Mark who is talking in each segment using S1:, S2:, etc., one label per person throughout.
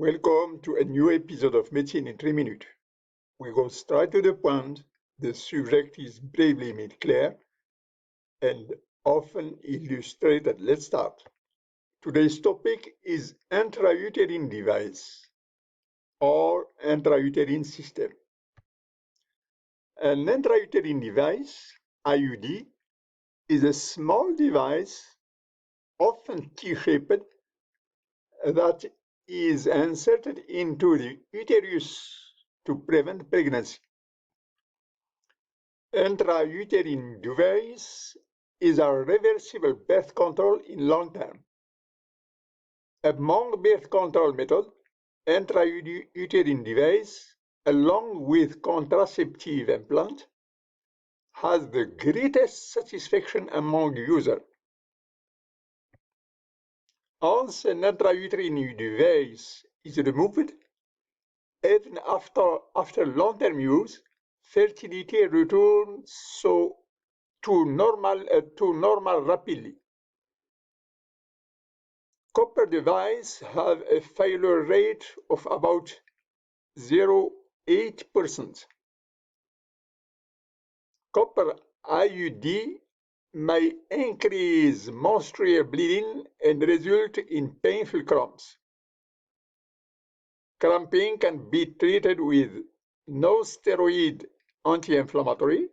S1: Welcome to a new episode of Medicine in 3 minutes. We go straight to the point. The subject is bravely made clear and often illustrated. Let's start. Today's topic is intrauterine device or intrauterine system. An intrauterine device, IUD, is a small device, often T-shaped, that is inserted into the uterus to prevent pregnancy. Intrauterine device is a reversible birth control in long term. Among birth control methods, intrauterine device, along with contraceptive implant, has the greatest satisfaction among users. Once an intrauterine device is removed, even after long-term use, fertility returns to normal rapidly. Copper devices have a failure rate of about 0.8%. Copper IUD may increase menstrual bleeding and result in painful cramps. Cramping can be treated with no-steroid anti-inflammatory.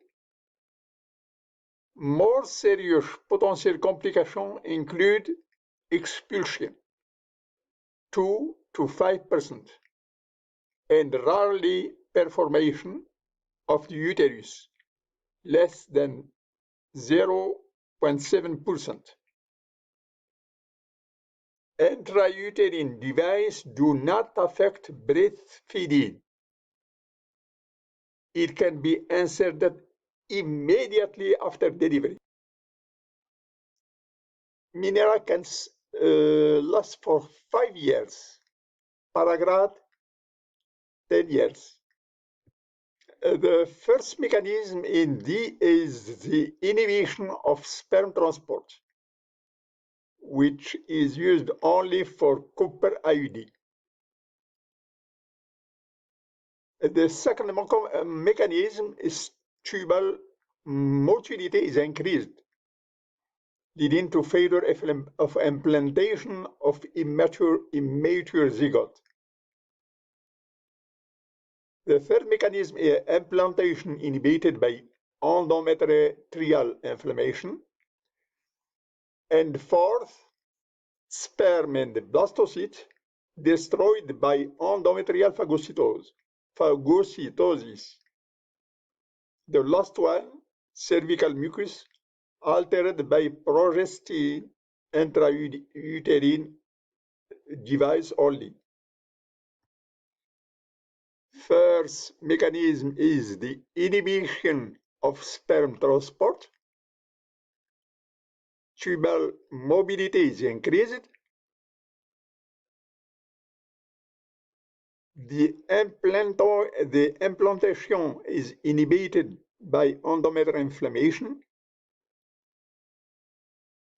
S1: More serious potential complications include expulsion, 2 to 5%, and rarely perforation of the uterus, less than 0.7%. Intrauterine devices do not affect breastfeeding. It can be inserted immediately after delivery. Minera can last for 5 years. ParaGard, 10 years. The first mechanism is the inhibition of sperm transport, which is used only for copper IUD. The second mechanism is tubal motility is increased, leading to failure of implantation of immature zygote. The third mechanism is implantation inhibited by endometrial inflammation. And fourth, sperm and blastocyst destroyed by endometrial phagocytosis. The last one, cervical mucus, altered by progestin intrauterine device only. First mechanism is the inhibition of sperm transport. Tubal mobility is increased. The implantation is inhibited by endometrial inflammation.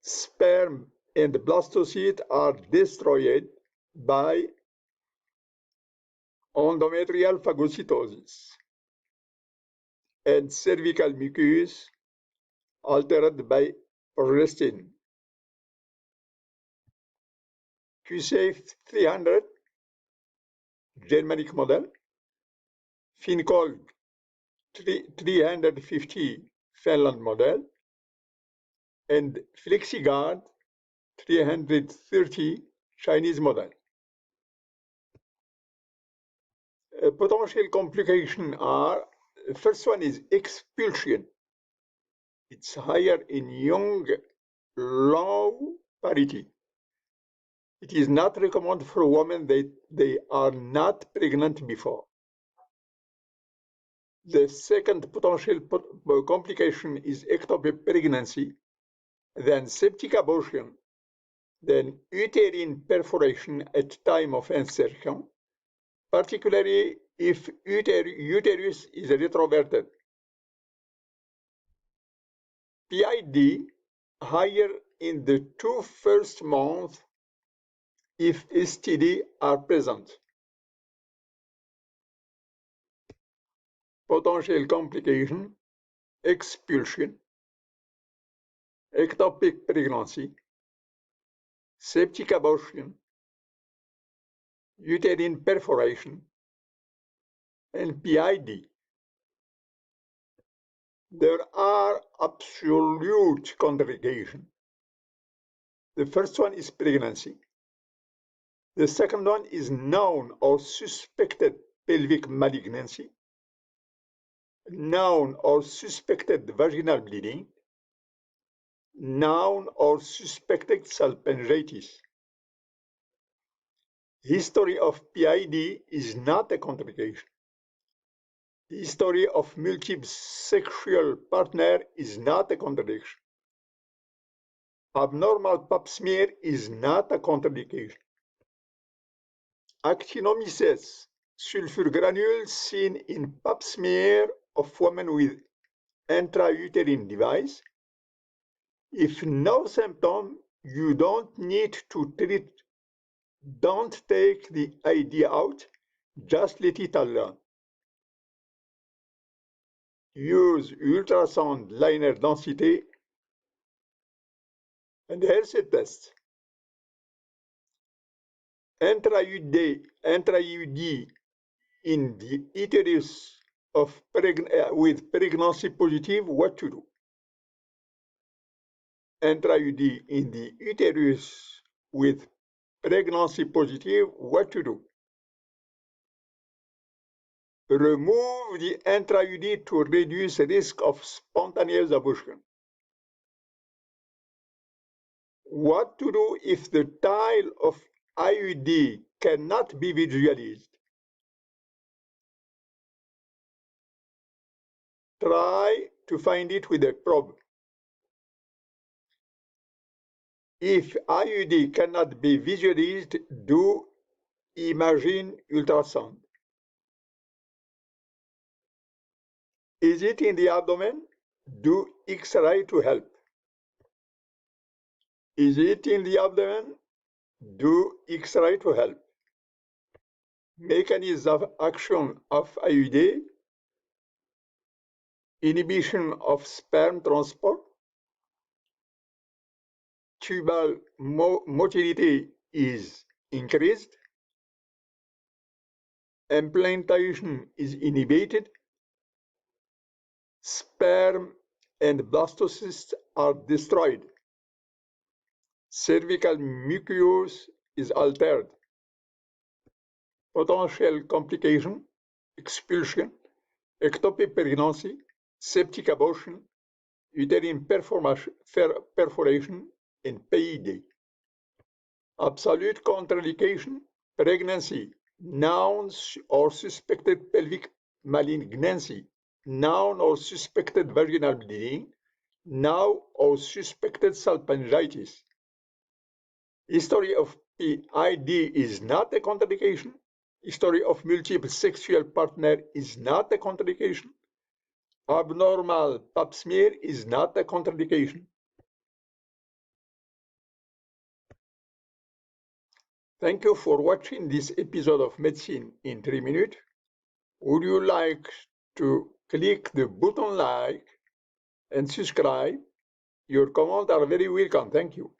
S1: Sperm and blastocysts are destroyed by endometrial phagocytosis, and cervical mucus altered by progestin. QSAFE 300 Germanic model, FinCol 350 Finland model, and FlexiGuard 330 Chinese model. Potential complications are, first one is expulsion. It's higher in young, low parity. It is not recommended for women that they are not pregnant before. The second potential complication is ectopic pregnancy, then septic abortion, then uterine perforation at time of insertion, particularly if uterus is retroverted. PID higher in the 2 first months if STD are present. Potential complication, expulsion, ectopic pregnancy, septic abortion, uterine perforation, and PID. There are absolute contraindications. The first one is pregnancy. The second one is known or suspected pelvic malignancy, known or suspected vaginal bleeding, known or suspected salpingitis. History of PID is not a contraindication. History of multiple sexual partner is not a contraindication. Abnormal pap smear is not a contraindication. Actinomyces, sulfur granules seen in pap smear of women with intrauterine device. If no symptom, you don't need to treat. Don't take the idea out, just let it alone. Use ultrasound liner density and health test. Intra-IUD in the uterus of with pregnancy positive, what to do? Intra-IUD in the uterus with pregnancy positive, what to do? Remove the intra-IUD to reduce risk of spontaneous abortion. What to do if the tile of IUD cannot be visualized? Try to find it with a probe. If IUD cannot be visualized, do imaging ultrasound. Is it in the abdomen? Do X-ray to help. Is it in the abdomen? Do X-ray to help. Mechanism of action of IUD: inhibition of sperm transport, tubal motility is increased, implantation is inhibited, sperm and blastocysts are destroyed, cervical mucus is altered. Potential complication: expulsion, ectopic pregnancy, septic abortion, uterine perforation, and PID. Absolute contraindication: pregnancy, known or suspected pelvic malignancy, known or suspected vaginal bleeding, known or suspected salpingitis. History of PID is not a contraindication. History of multiple sexual partner is not a contraindication. Abnormal pap smear is not a contraindication. Thank you for watching this episode of Medicine in 3 minutes. Would you like to click the button like and subscribe? Your comments are very welcome. Thank you.